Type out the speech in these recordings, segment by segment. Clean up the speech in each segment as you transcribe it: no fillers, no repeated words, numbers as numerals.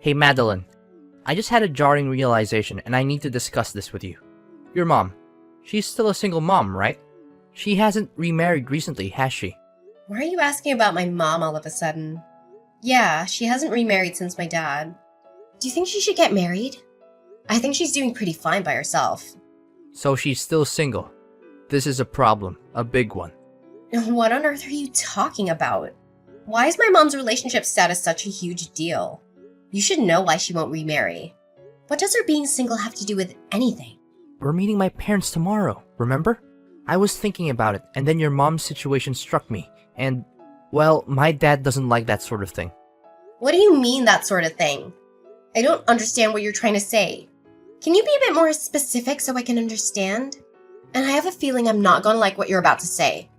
Hey Madeline, I just had a jarring realization and I need to discuss this with you. Your mom. She's still a single mom, right? She hasn't remarried recently, has she? Why are you asking about my mom all of a sudden? Yeah, she hasn't remarried since my dad. Do you think she should get married? I think she's doing pretty fine by herself. So she's still single. This is a problem, a big one. What on earth are you talking about? Why is my mom's relationship status such a huge deal? You should know why she won't remarry. What does her being single have to do with anything? We're meeting my parents tomorrow, remember? I was thinking about it, and then your mom's situation struck me, and, well, my dad doesn't like that sort of thing. What do you mean, that sort of thing? I don't understand what you're trying to say. Can you be a bit more specific so I can understand? And I have a feeling I'm not gonna like what you're about to say.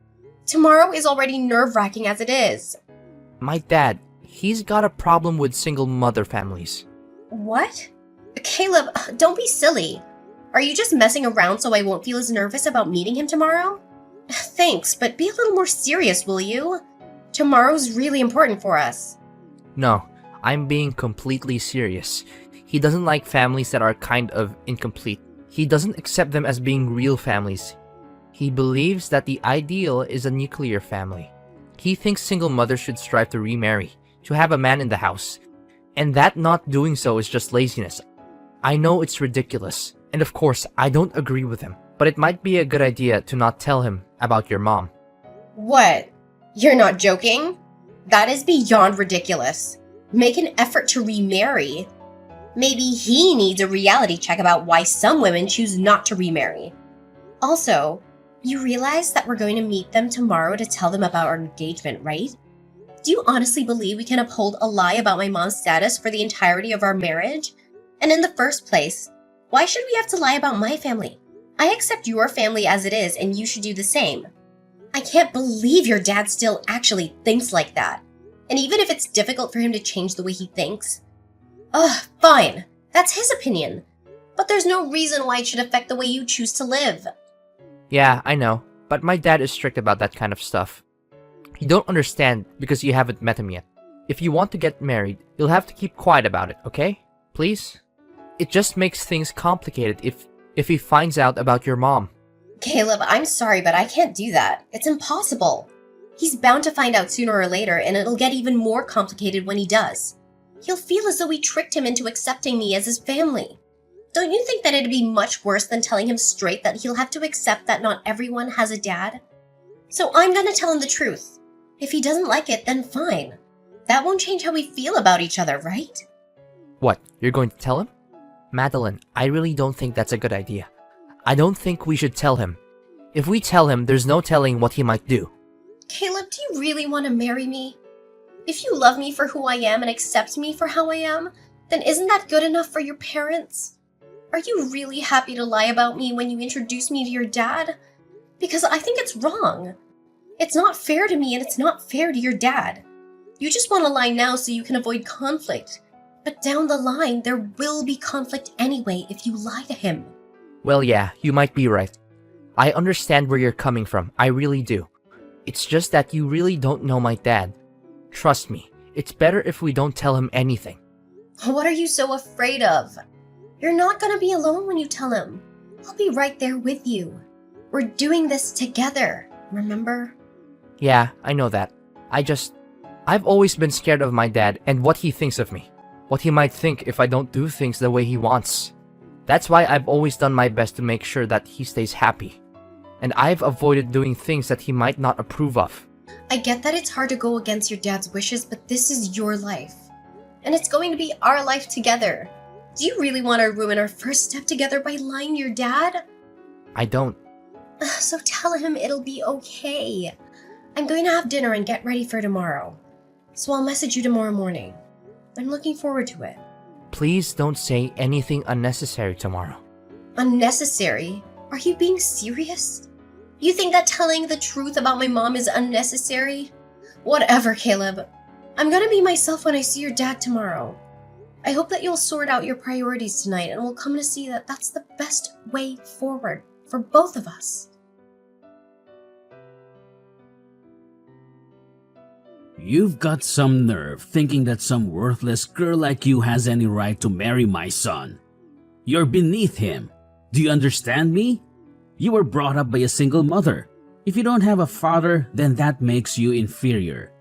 Tomorrow is already nerve-wracking as it is. My dad, he's got a problem with single mother families. What? Caleb, don't be silly. Are you just messing around so I won't feel as nervous about meeting him tomorrow? Thanks, but be a little more serious, will you? Tomorrow's really important for us. No, I'm being completely serious. He doesn't like families that are kind of incomplete. He doesn't accept them as being real families. He believes that the ideal is a nuclear family. He thinks single mothers should strive to remarry, to have a man in the house, and that not doing so is just laziness. I know it's ridiculous, and of course, I don't agree with him, but it might be a good idea to not tell him about your mom. What? You're not joking? That is beyond ridiculous. Make an effort to remarry. Maybe he needs a reality check about why some women choose not to remarry. Also, you realize that we're going to meet them tomorrow to tell them about our engagement, right? Do you honestly believe we can uphold a lie about my mom's status for the entirety of our marriage? And in the first place, why should we have to lie about my family? I accept your family as it is, and you should do the same. I can't believe your dad still actually thinks like that. And even if it's difficult for him to change the way he thinks, fine. That's his opinion. But there's no reason why it should affect the way you choose to live. Yeah, I know, but my dad is strict about that kind of stuff. You don't understand because you haven't met him yet. If you want to get married, you'll have to keep quiet about it, okay? Please? It just makes things complicated if he finds out about your mom. Caleb, I'm sorry, but I can't do that. It's impossible. He's bound to find out sooner or later, and it'll get even more complicated when he does. He'll feel as though we tricked him into accepting me as his family. Don't you think that it'd be much worse than telling him straight that he'll have to accept that not everyone has a dad? So I'm gonna tell him the truth. If he doesn't like it, then fine. That won't change how we feel about each other, right? What, you're going to tell him? Madeline, I really don't think that's a good idea. I don't think we should tell him. If we tell him, there's no telling what he might do. Caleb, do you really want to marry me? If you love me for who I am and accept me for how I am, then isn't that good enough for your parents? Are you really happy to lie about me when you introduce me to your dad? Because I think it's wrong. It's not fair to me and it's not fair to your dad. You just want to lie now so you can avoid conflict. But down the line, there will be conflict anyway if you lie to him. Well, yeah, you might be right. I understand where you're coming from, I really do. It's just that you really don't know my dad. Trust me, it's better if we don't tell him anything. What are you so afraid of? You're not gonna be alone when you tell him. I'll be right there with you. We're doing this together, remember? Yeah, I know that. I've always been scared of my dad and what he thinks of me. What he might think if I don't do things the way he wants. That's why I've always done my best to make sure that he stays happy. And I've avoided doing things that he might not approve of. I get that it's hard to go against your dad's wishes, but this is your life. And it's going to be our life together. Do you really want to ruin our first step together by lying to your dad? I don't. So tell him it'll be okay. I'm going to have dinner and get ready for tomorrow. So I'll message you tomorrow morning. I'm looking forward to it. Please don't say anything unnecessary tomorrow. Unnecessary? Are you being serious? You think that telling the truth about my mom is unnecessary? Whatever, Caleb. I'm gonna be myself when I see your dad tomorrow. I hope that you'll sort out your priorities tonight and we'll come to see that that's the best way forward for both of us. You've got some nerve thinking that some worthless girl like you has any right to marry my son. You're beneath him. Do you understand me? You were brought up by a single mother. If you don't have a father, then that makes you inferior.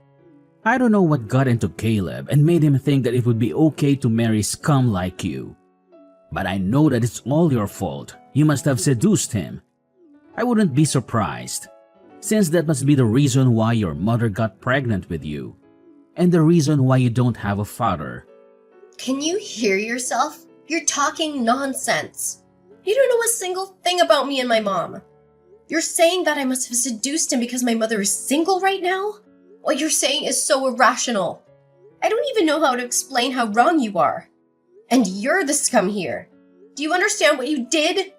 I don't know what got into Caleb and made him think that it would be okay to marry scum like you. But I know that it's all your fault. You must have seduced him. I wouldn't be surprised, since that must be the reason why your mother got pregnant with you, and the reason why you don't have a father. Can you hear yourself? You're talking nonsense. You don't know a single thing about me and my mom. You're saying that I must have seduced him because my mother is single right now? What you're saying is so irrational. I don't even know how to explain how wrong you are. And you're the scum here. Do you understand what you did?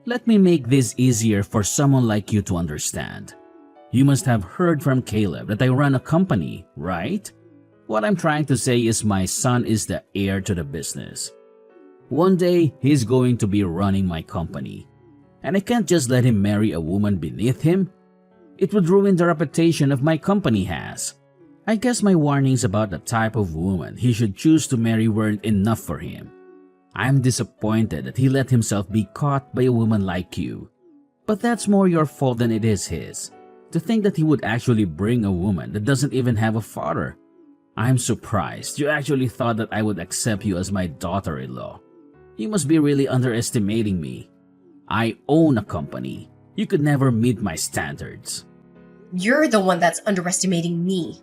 Let me make this easier for someone like you to understand. You must have heard from Caleb that I run a company, right? What I'm trying to say is my son is the heir to the business. One day, he's going to be running my company, and I can't just let him marry a woman beneath him. It would ruin the reputation of my company has. I guess my warnings about the type of woman he should choose to marry weren't enough for him. I'm disappointed that he let himself be caught by a woman like you. But that's more your fault than it is his. To think that he would actually bring a woman that doesn't even have a father. I'm surprised you actually thought that I would accept you as my daughter-in-law. You must be really underestimating me. I own a company. You could never meet my standards. You're the one that's underestimating me.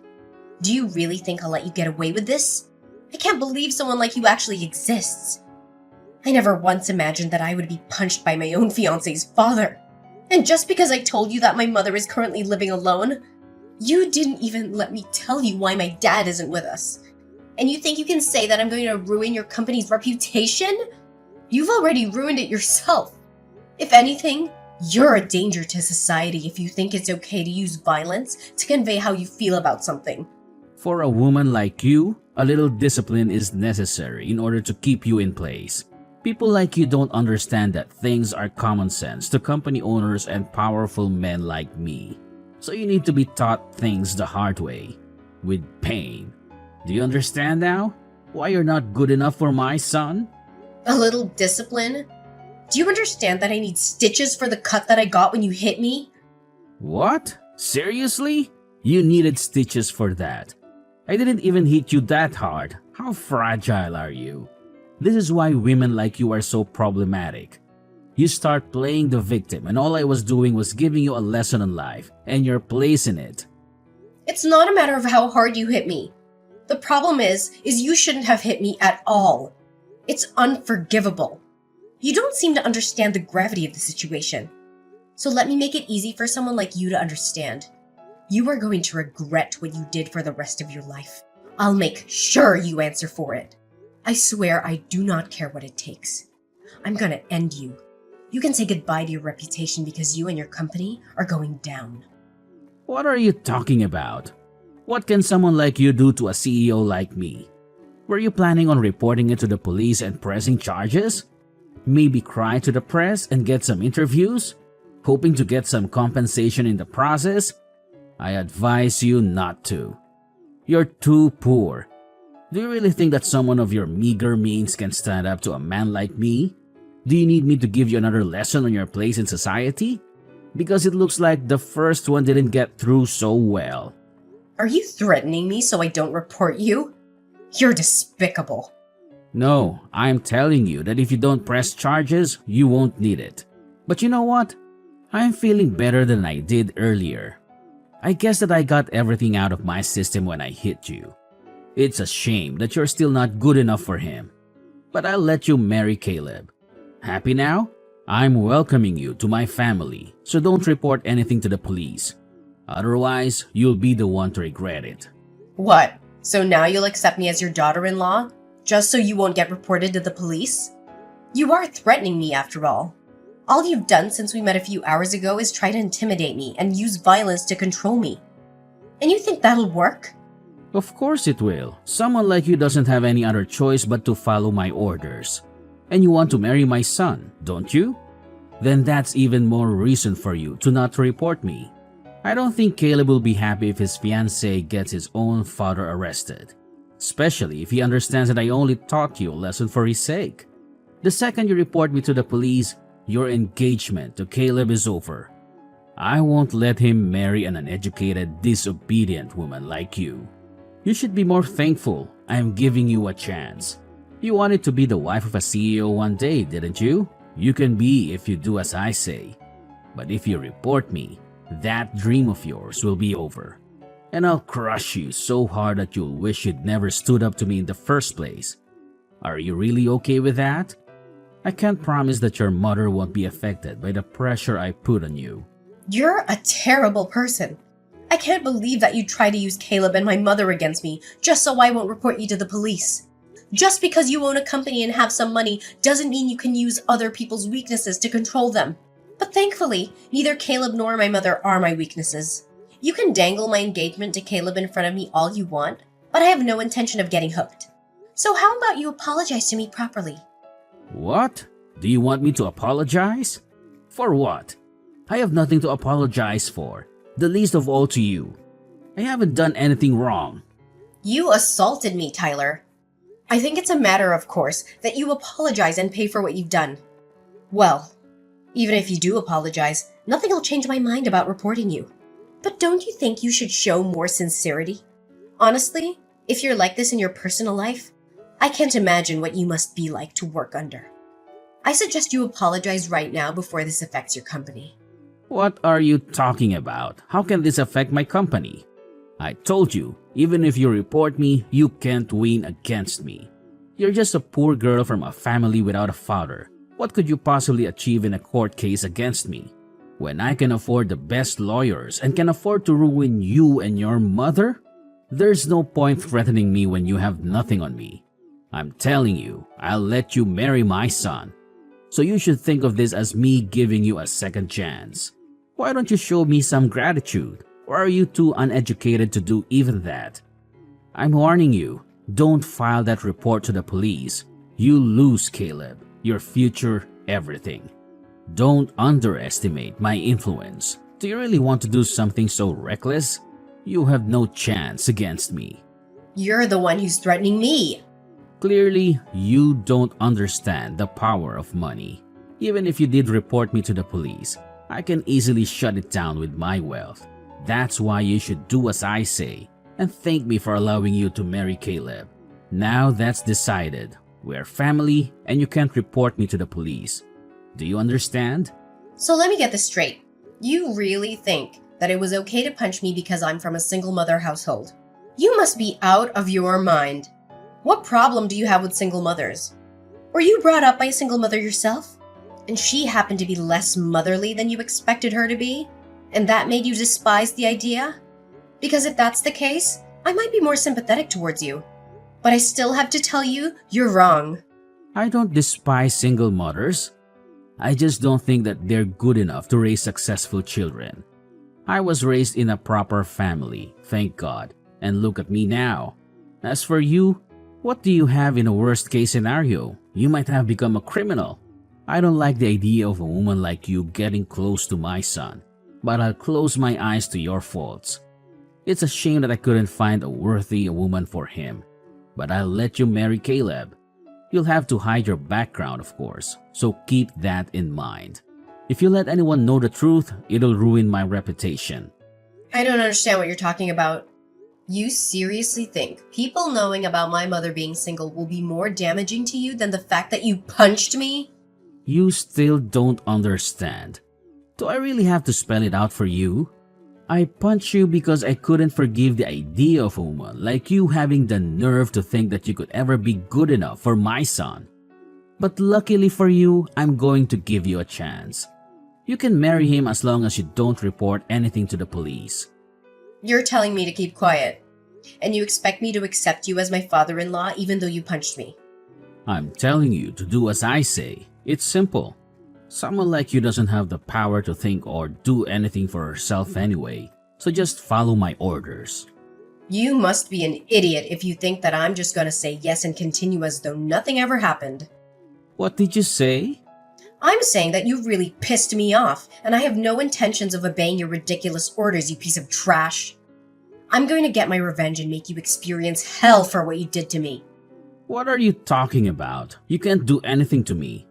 Do you really think I'll let you get away with this? I can't believe someone like you actually exists. I never once imagined that I would be punched by my own fiancé's father. And just because I told you that my mother is currently living alone, you didn't even let me tell you why my dad isn't with us. And you think you can say that I'm going to ruin your company's reputation? You've already ruined it yourself. If anything, you're a danger to society if you think it's okay to use violence to convey how you feel about something. For a woman like you, a little discipline is necessary in order to keep you in place. People like you don't understand that things are common sense to company owners and powerful men like me. So you need to be taught things the hard way, with pain. Do you understand now? Why you're not good enough for my son? A little discipline? Do you understand that I need stitches for the cut that I got when you hit me? What? Seriously? You needed stitches for that. I didn't even hit you that hard. How fragile are you? This is why women like you are so problematic. You start playing the victim and all I was doing was giving you a lesson on life and your place in it. It's not a matter of how hard you hit me. The problem is you shouldn't have hit me at all. It's unforgivable. You don't seem to understand the gravity of the situation. So let me make it easy for someone like you to understand. You are going to regret what you did for the rest of your life. I'll make sure you answer for it. I swear I do not care what it takes. I'm gonna end you. You can say goodbye to your reputation because you and your company are going down. What are you talking about? What can someone like you do to a CEO like me? Were you planning on reporting it to the police and pressing charges? Maybe cry to the press and get some interviews? Hoping to get some compensation in the process? I advise you not to. You're too poor. Do you really think that someone of your meager means can stand up to a man like me? Do you need me to give you another lesson on your place in society? Because it looks like the first one didn't get through so well. Are you threatening me so I don't report you? You're despicable. No, I'm telling you that if you don't press charges, you won't need it. But you know what? I'm feeling better than I did earlier. I guess that I got everything out of my system when I hit you. It's a shame that you're still not good enough for him. But I'll let you marry Caleb. Happy now? I'm welcoming you to my family, so don't report anything to the police. Otherwise, you'll be the one to regret it. What? So now you'll accept me as your daughter-in-law? Just so you won't get reported to the police? You are threatening me after all. All you've done since we met a few hours ago is try to intimidate me and use violence to control me. And you think that'll work? Of course it will. Someone like you doesn't have any other choice but to follow my orders. And you want to marry my son, don't you? Then that's even more reason for you to not report me. I don't think Caleb will be happy if his fiancée gets his own father arrested, especially if he understands that I only taught you a lesson for his sake. The second you report me to the police, your engagement to Caleb is over. I won't let him marry an uneducated, disobedient woman like you. You should be more thankful I am giving you a chance. You wanted to be the wife of a CEO one day, didn't you? You can be if you do as I say. But if you report me, that dream of yours will be over. And I'll crush you so hard that you'll wish you'd never stood up to me in the first place. Are you really okay with that? I can't promise that your mother won't be affected by the pressure I put on you. You're a terrible person. I can't believe that you try to use Caleb and my mother against me just so I won't report you to the police. Just because you own a company and have some money doesn't mean you can use other people's weaknesses to control them. But thankfully, neither Caleb nor my mother are my weaknesses. You can dangle my engagement to Caleb in front of me all you want, but I have no intention of getting hooked. So how about you apologize to me properly? What? Do you want me to apologize? For what? I have nothing to apologize for, the least of all to you. I haven't done anything wrong. You assaulted me, Tyler. I think it's a matter of course that you apologize and pay for what you've done. Well, even if you do apologize, nothing will change my mind about reporting you. But don't you think you should show more sincerity? Honestly, if you're like this in your personal life, I can't imagine what you must be like to work under. I suggest you apologize right now before this affects your company. What are you talking about? How can this affect my company? I told you, even if you report me, you can't win against me. You're just a poor girl from a family without a father. What could you possibly achieve in a court case against me? When I can afford the best lawyers and can afford to ruin you and your mother? There's no point threatening me when you have nothing on me. I'm telling you, I'll let you marry my son. So you should think of this as me giving you a second chance. Why don't you show me some gratitude? Or are you too uneducated to do even that? I'm warning you, don't file that report to the police. You lose, Caleb, your future, everything. Don't underestimate my influence. Do you really want to do something so reckless? You have no chance against me. You're the one who's threatening me. Clearly, you don't understand the power of money. Even if you did report me to the police, I can easily shut it down with my wealth. That's why you should do as I say and thank me for allowing you to marry Caleb. Now that's decided. We're family and you can't report me to the police. Do you understand? So let me get this straight. You really think that it was okay to punch me because I'm from a single mother household? You must be out of your mind. What problem do you have with single mothers? Were you brought up by a single mother yourself? And she happened to be less motherly than you expected her to be? And that made you despise the idea? Because if that's the case, I might be more sympathetic towards you. But I still have to tell you, you're wrong. I don't despise single mothers. I just don't think that they're good enough to raise successful children. I was raised in a proper family, thank God, and look at me now. As for you, what do you have in a worst case scenario? You might have become a criminal. I don't like the idea of a woman like you getting close to my son, but I'll close my eyes to your faults. It's a shame that I couldn't find a worthy woman for him, but I'll let you marry Caleb. You'll have to hide your background, of course, so keep that in mind. If you let anyone know the truth, it'll ruin my reputation. I don't understand what you're talking about. You seriously think people knowing about my mother being single will be more damaging to you than the fact that you punched me? You still don't understand. Do I really have to spell it out for you? I punched you because I couldn't forgive the idea of a woman like you having the nerve to think that you could ever be good enough for my son. But luckily for you, I'm going to give you a chance. You can marry him as long as you don't report anything to the police. You're telling me to keep quiet, and you expect me to accept you as my father-in-law even though you punched me. I'm telling you to do as I say. It's simple. Someone like you doesn't have the power to think or do anything for herself anyway, so just follow my orders. You must be an idiot if you think that I'm just gonna say yes and continue as though nothing ever happened. What did you say? I'm saying that you really pissed me off, and I have no intentions of obeying your ridiculous orders, you piece of trash. I'm going to get my revenge and make you experience hell for what you did to me. What are you talking about? You can't do anything to me.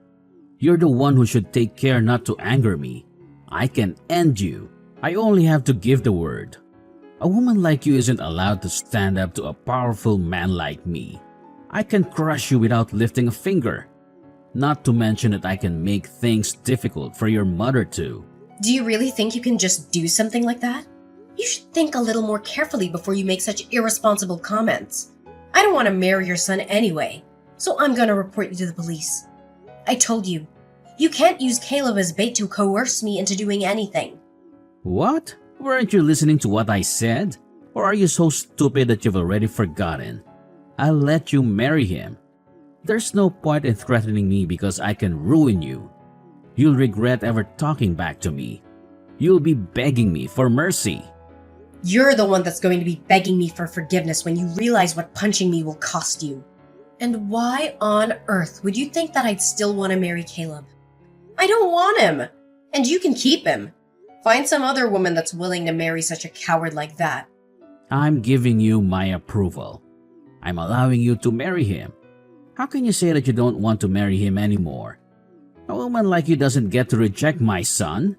You're the one who should take care not to anger me. I can end you. I only have to give the word. A woman like you isn't allowed to stand up to a powerful man like me. I can crush you without lifting a finger. Not to mention that I can make things difficult for your mother too. Do you really think you can just do something like that? You should think a little more carefully before you make such irresponsible comments. I don't want to marry your son anyway, so I'm going to report you to the police. I told you, you can't use Caleb as bait to coerce me into doing anything. What? Weren't you listening to what I said? Or are you so stupid that you've already forgotten? I'll let you marry him. There's no point in threatening me because I can ruin you. You'll regret ever talking back to me. You'll be begging me for mercy. You're the one that's going to be begging me for forgiveness when you realize what punching me will cost you. And why on earth would you think that I'd still want to marry Caleb? I don't want him, and you can keep him. Find some other woman that's willing to marry such a coward like that. I'm giving you my approval. I'm allowing you to marry him. How can you say that you don't want to marry him anymore? A woman like you doesn't get to reject my son.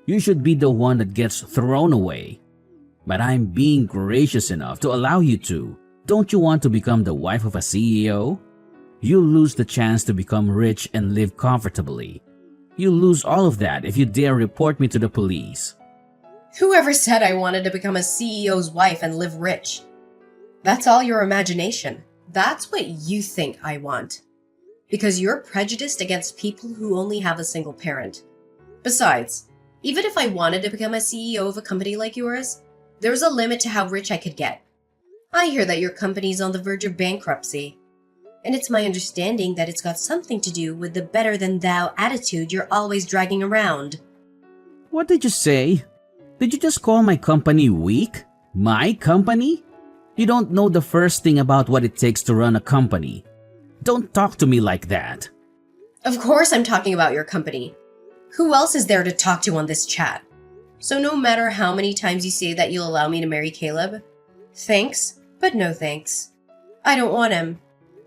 You should be the one that gets thrown away. But I'm being gracious enough to allow you to. Don't you want to become the wife of a CEO? You'll lose the chance to become rich and live comfortably. You'll lose all of that if you dare report me to the police. Whoever said I wanted to become a CEO's wife and live rich? That's all your imagination. That's what you think I want. Because you're prejudiced against people who only have a single parent. Besides, even if I wanted to become a CEO of a company like yours, there's a limit to how rich I could get. I hear that your company's on the verge of bankruptcy. And it's my understanding that it's got something to do with the better-than-thou attitude you're always dragging around. What did you say? Did you just call my company weak? My company? You don't know the first thing about what it takes to run a company. Don't talk to me like that. Of course I'm talking about your company. Who else is there to talk to on this chat? So no matter how many times you say that you'll allow me to marry Caleb, thanks, but no thanks. I don't want him.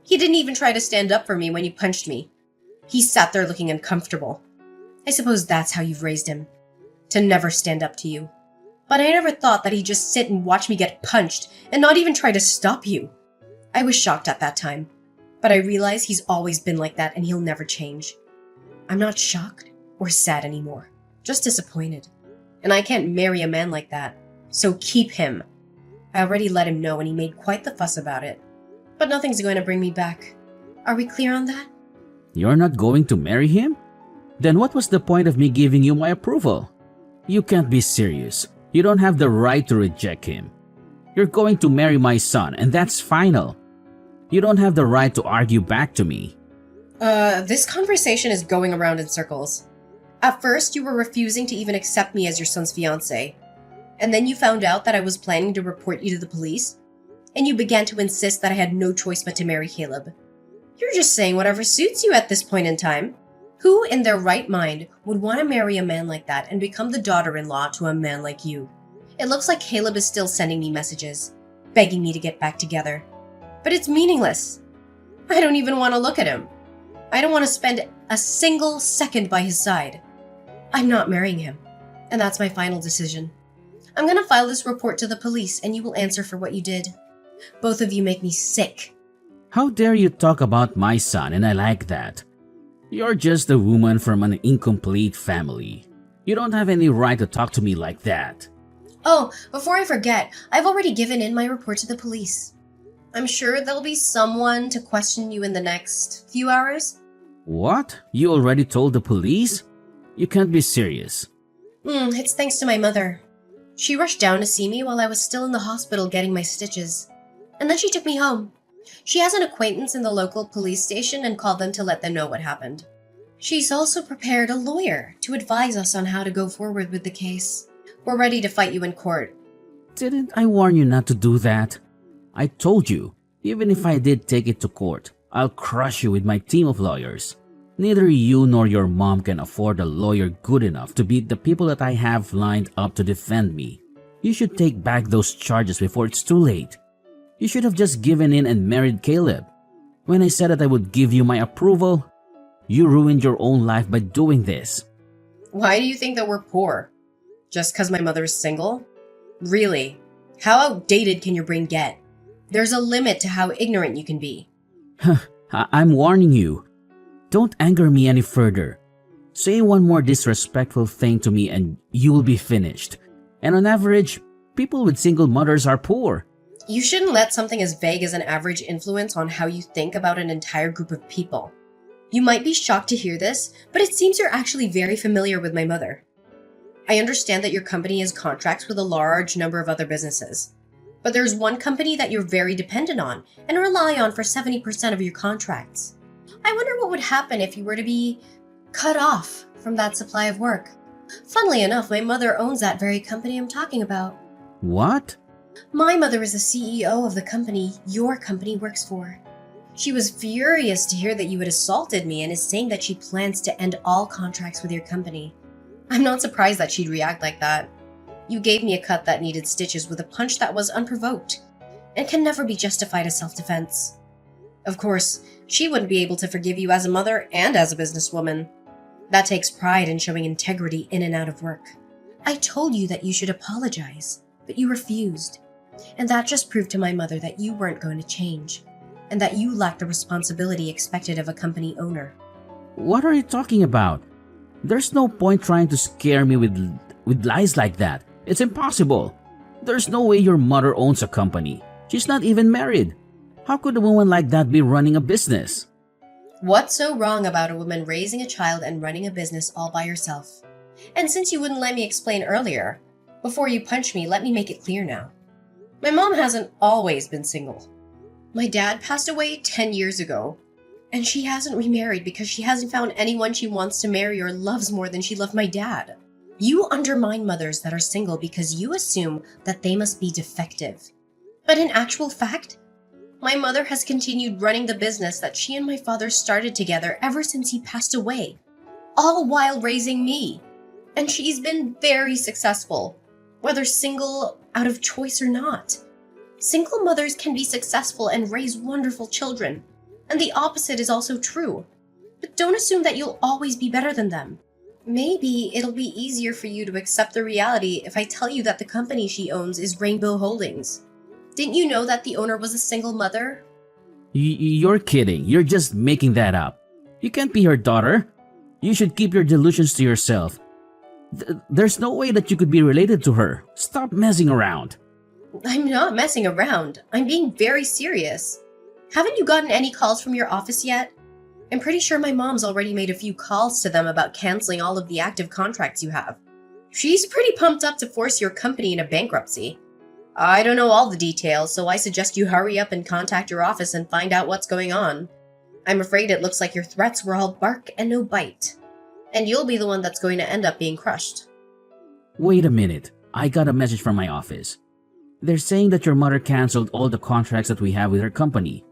He didn't even try to stand up for me when you punched me. He sat there looking uncomfortable. I suppose that's how you've raised him. To never stand up to you. But I never thought that he'd just sit and watch me get punched and not even try to stop you. I was shocked at that time. But I realize he's always been like that and he'll never change. I'm not shocked or sad anymore. Just disappointed. And I can't marry a man like that. So keep him. I already let him know and he made quite the fuss about it. But nothing's going to bring me back. Are we clear on that? You're not going to marry him? Then what was the point of me giving you my approval? You can't be serious. You don't have the right to reject him. You're going to marry my son, and that's final. You don't have the right to argue back to me. This conversation is going around in circles. At first, you were refusing to even accept me as your son's fiancé. And then you found out that I was planning to report you to the police. And you began to insist that I had no choice but to marry Caleb. You're just saying whatever suits you at this point in time. Who in their right mind would want to marry a man like that and become the daughter-in-law to a man like you? It looks like Caleb is still sending me messages, begging me to get back together. But it's meaningless. I don't even want to look at him. I don't want to spend a single second by his side. I'm not marrying him, and that's my final decision. I'm going to file this report to the police and you will answer for what you did. Both of you make me sick. How dare you talk about my son, and I like that. You're just a woman from an incomplete family. You don't have any right to talk to me like that. Oh, before I forget, I've already given in my report to the police. I'm sure there'll be someone to question you in the next few hours. What? You already told the police? You can't be serious. It's thanks to my mother. She rushed down to see me while I was still in the hospital getting my stitches. And then she took me home. She has an acquaintance in the local police station and called them to let them know what happened. She's also prepared a lawyer to advise us on how to go forward with the case. We're ready to fight you in court. Didn't I warn you not to do that? I told you, even if I did take it to court, I'll crush you with my team of lawyers. Neither you nor your mom can afford a lawyer good enough to beat the people that I have lined up to defend me. You should take back those charges before it's too late. You should have just given in and married Caleb. When I said that I would give you my approval, you ruined your own life by doing this. Why do you think that we're poor? Just because my mother is single? Really? How outdated can your brain get? There's a limit to how ignorant you can be. I'm warning you. Don't anger me any further. Say one more disrespectful thing to me and you will be finished. And on average, people with single mothers are poor. You shouldn't let something as vague as an average influence on how you think about an entire group of people. You might be shocked to hear this, but it seems you're actually very familiar with my mother. I understand that your company has contracts with a large number of other businesses. But there's one company that you're very dependent on and rely on for 70% of your contracts. I wonder what would happen if you were to be cut off from that supply of work. Funnily enough, my mother owns that very company I'm talking about. What? My mother is the CEO of the company your company works for. She was furious to hear that you had assaulted me and is saying that she plans to end all contracts with your company. I'm not surprised that she'd react like that. You gave me a cut that needed stitches with a punch that was unprovoked and can never be justified as self-defense. Of course, she wouldn't be able to forgive you as a mother and as a businesswoman. That takes pride in showing integrity in and out of work. I told you that you should apologize, but you refused. And that just proved to my mother that you weren't going to change, and that you lacked the responsibility expected of a company owner. What are you talking about? There's no point trying to scare me with lies like that. It's impossible. There's no way your mother owns a company. She's not even married. How could a woman like that be running a business? What's so wrong about a woman raising a child and running a business all by herself? And since you wouldn't let me explain earlier, before you punch me, let me make it clear now. My mom hasn't always been single. My dad passed away 10 years ago, and she hasn't remarried because she hasn't found anyone she wants to marry or loves more than she loved my dad. You undermine mothers that are single because you assume that they must be defective. But in actual fact, my mother has continued running the business that she and my father started together ever since he passed away, all while raising me. And she's been very successful, whether single, out of choice or not. Single mothers can be successful and raise wonderful children, and the opposite is also true. But don't assume that you'll always be better than them. Maybe it'll be easier for you to accept the reality if I tell you that the company she owns is Rainbow Holdings. Didn't you know that the owner was a single mother? You're kidding. You're just making that up. You can't be her daughter. You should keep your delusions to yourself. There's no way that you could be related to her. Stop messing around. I'm not messing around. I'm being very serious. Haven't you gotten any calls from your office yet? I'm pretty sure my mom's already made a few calls to them about canceling all of the active contracts you have. She's pretty pumped up to force your company into bankruptcy. I don't know all the details, so I suggest you hurry up and contact your office and find out what's going on. I'm afraid it looks like your threats were all bark and no bite. And you'll be the one that's going to end up being crushed. Wait a minute. I got a message from my office. They're saying that your mother canceled all the contracts that we have with her company.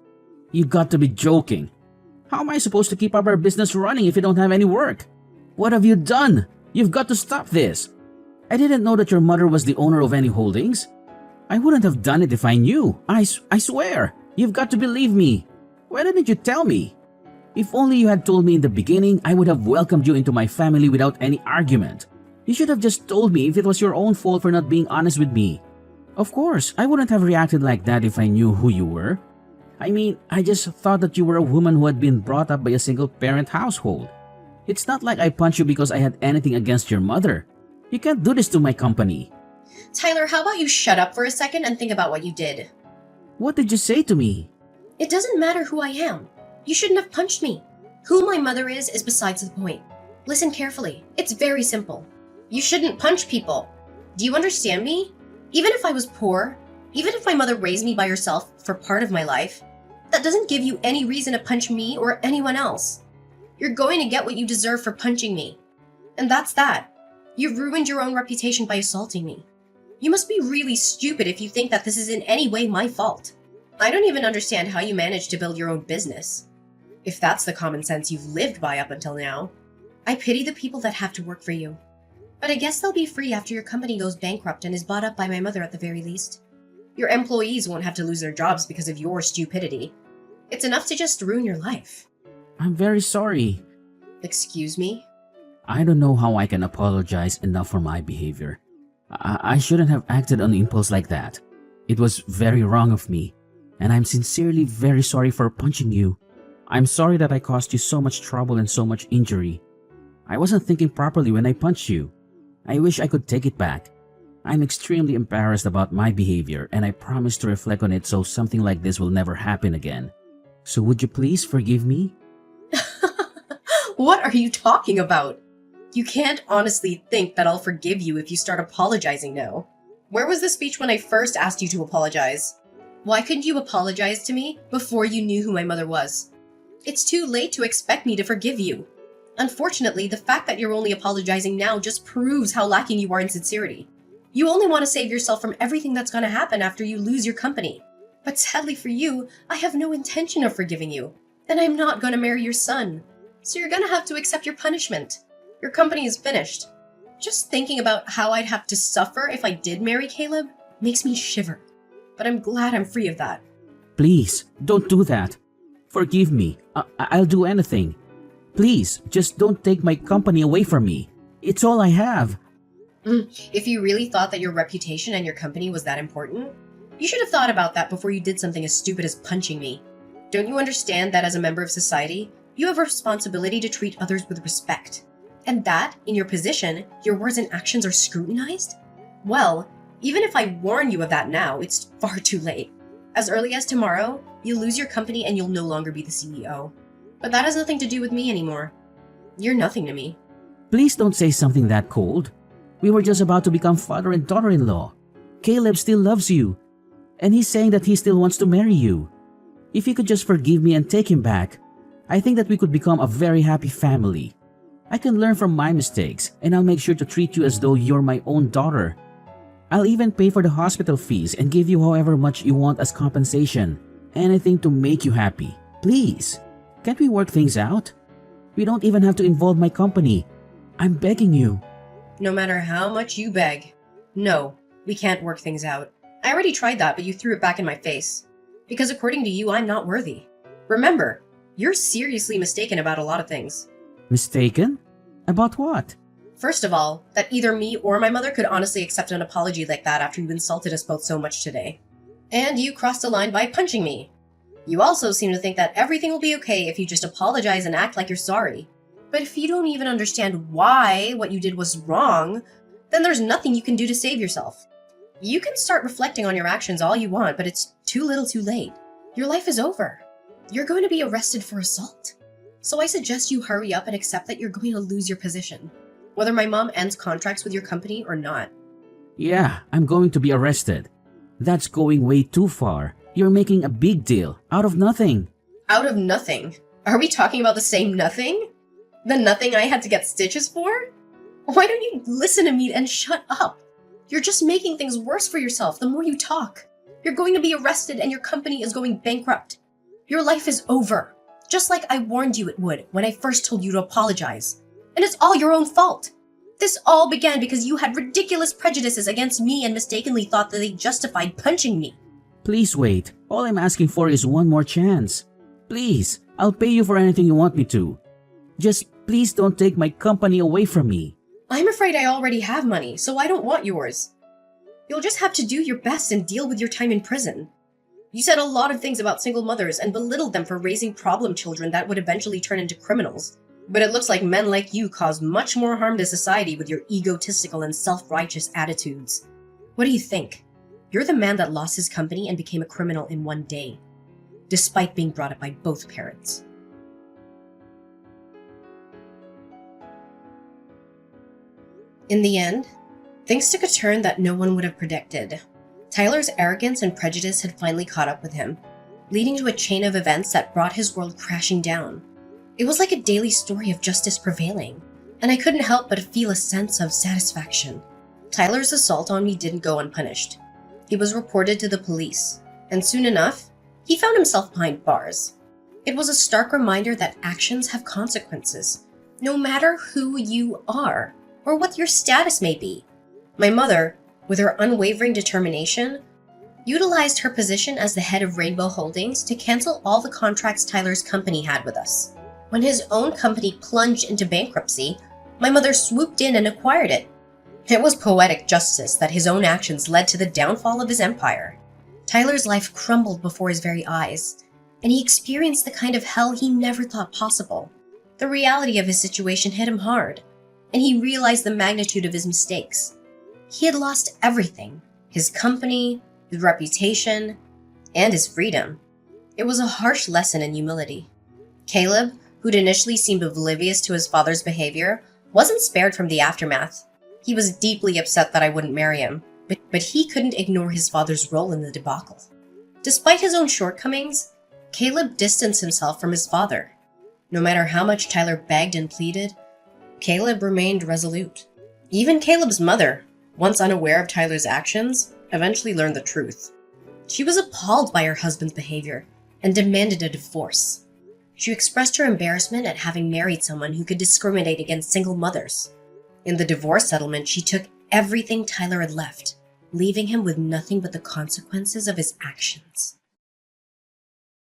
You got to be joking. How am I supposed to keep up our business running if you don't have any work? What have you done? You've got to stop this. I didn't know that your mother was the owner of any holdings. I wouldn't have done it if I knew. I swear. You've got to believe me. Why didn't you tell me? If only you had told me in the beginning, I would have welcomed you into my family without any argument. You should have just told me if it was your own fault for not being honest with me. Of course, I wouldn't have reacted like that if I knew who you were. I mean, I just thought that you were a woman who had been brought up by a single-parent household. It's not like I punched you because I had anything against your mother. You can't do this to my company. Tyler, how about you shut up for a second and think about what you did? What did you say to me? It doesn't matter who I am. You shouldn't have punched me. Who my mother is besides the point. Listen carefully. It's very simple. You shouldn't punch people. Do you understand me? Even if I was poor, even if my mother raised me by herself for part of my life, that doesn't give you any reason to punch me or anyone else. You're going to get what you deserve for punching me. And that's that. You've ruined your own reputation by assaulting me. You must be really stupid if you think that this is in any way my fault. I don't even understand how you managed to build your own business. if that's the common sense you've lived by up until now. I pity the people that have to work for you. But I guess they'll be free after your company goes bankrupt and is bought up by my mother at the very least. Your employees won't have to lose their jobs because of your stupidity. It's enough to just ruin your life. I'm very sorry. Excuse me? I don't know how I can apologize enough for my behavior. I shouldn't have acted on impulse like that. It was very wrong of me, and I'm sincerely very sorry for punching you. I'm sorry that I caused you so much trouble and so much injury. I wasn't thinking properly when I punched you. I wish I could take it back. I'm extremely embarrassed about my behavior, and I promise to reflect on it so something like this will never happen again. So would you please forgive me? What are you talking about? You can't honestly think that I'll forgive you if you start apologizing now. Where was the speech when I first asked you to apologize? Why couldn't you apologize to me before you knew who my mother was? It's too late to expect me to forgive you. Unfortunately, the fact that you're only apologizing now just proves how lacking you are in sincerity. You only want to save yourself from everything that's going to happen after you lose your company. But sadly for you, I have no intention of forgiving you. And I'm not going to marry your son. So you're going to have to accept your punishment. Your company is finished. Just thinking about how I'd have to suffer if I did marry Caleb makes me shiver. But I'm glad I'm free of that. Please, don't do that. Forgive me. I'll do anything. Please, just don't take my company away from me. It's all I have. If you really thought that your reputation and your company was that important, you should have thought about that before you did something as stupid as punching me. Don't you understand that as a member of society, you have a responsibility to treat others with respect? And that, in your position, your words and actions are scrutinized? Well, even if I warn you of that now, it's far too late. As early as tomorrow, you'll lose your company and you'll no longer be the CEO. But that has nothing to do with me anymore. You're nothing to me. Please don't say something that cold. We were just about to become father and daughter-in-law. Caleb still loves you, and he's saying that he still wants to marry you. If you could just forgive me and take him back, I think that we could become a very happy family. I can learn from my mistakes, and I'll make sure to treat you as though you're my own daughter. I'll even pay for the hospital fees and give you however much you want as compensation. Anything to make you happy. Please, can't we work things out? We don't even have to involve my company. I'm begging you. No matter how much you beg. No, we can't work things out. I already tried that, but you threw it back in my face. Because according to you, I'm not worthy. Remember, you're seriously mistaken about a lot of things. Mistaken? About what? First of all, that either me or my mother could honestly accept an apology like that after you insulted us both so much today. And you crossed the line by punching me. You also seem to think that everything will be okay if you just apologize and act like you're sorry. But if you don't even understand why what you did was wrong, then there's nothing you can do to save yourself. You can start reflecting on your actions all you want, but it's too little too late. Your life is over. You're going to be arrested for assault. So I suggest you hurry up and accept that you're going to lose your position, whether my mom ends contracts with your company or not. Yeah, I'm going to be arrested. That's going way too far. You're making a big deal out of nothing. Out of nothing? Are we talking about the same nothing? The nothing I had to get stitches for? Why don't you listen to me and shut up? You're just making things worse for yourself the more you talk. You're going to be arrested and your company is going bankrupt. Your life is over, just like I warned you it would when I first told you to apologize. And it's all your own fault. This all began because you had ridiculous prejudices against me and mistakenly thought that they justified punching me. Please wait. All I'm asking for is one more chance. Please, I'll pay you for anything you want me to. Just please don't take my company away from me. I'm afraid I already have money, so I don't want yours. You'll just have to do your best and deal with your time in prison. You said a lot of things about single mothers and belittled them for raising problem children that would eventually turn into criminals. But it looks like men like you cause much more harm to society with your egotistical and self-righteous attitudes. What do you think? You're the man that lost his company and became a criminal in one day, despite being brought up by both parents. In the end, things took a turn that no one would have predicted. Tyler's arrogance and prejudice had finally caught up with him, leading to a chain of events that brought his world crashing down. It was like a daily story of justice prevailing, and I couldn't help but feel a sense of satisfaction. Tyler's assault on me didn't go unpunished. He was reported to the police, and soon enough, he found himself behind bars. It was a stark reminder that actions have consequences, no matter who you are or what your status may be. My mother, with her unwavering determination, utilized her position as the head of Rainbow Holdings to cancel all the contracts Tyler's company had with us. When his own company plunged into bankruptcy, my mother swooped in and acquired it. It was poetic justice that his own actions led to the downfall of his empire. Tyler's life crumbled before his very eyes, and he experienced the kind of hell he never thought possible. The reality of his situation hit him hard, and he realized the magnitude of his mistakes. He had lost everything: his company, his reputation, and his freedom. It was a harsh lesson in humility. Caleb, who'd initially seemed oblivious to his father's behavior, wasn't spared from the aftermath. He was deeply upset that I wouldn't marry him, but he couldn't ignore his father's role in the debacle. Despite his own shortcomings, Caleb distanced himself from his father. No matter how much Tyler begged and pleaded, Caleb remained resolute. Even Caleb's mother, once unaware of Tyler's actions, eventually learned the truth. She was appalled by her husband's behavior and demanded a divorce. She expressed her embarrassment at having married someone who could discriminate against single mothers. In the divorce settlement, she took everything Tyler had left, leaving him with nothing but the consequences of his actions.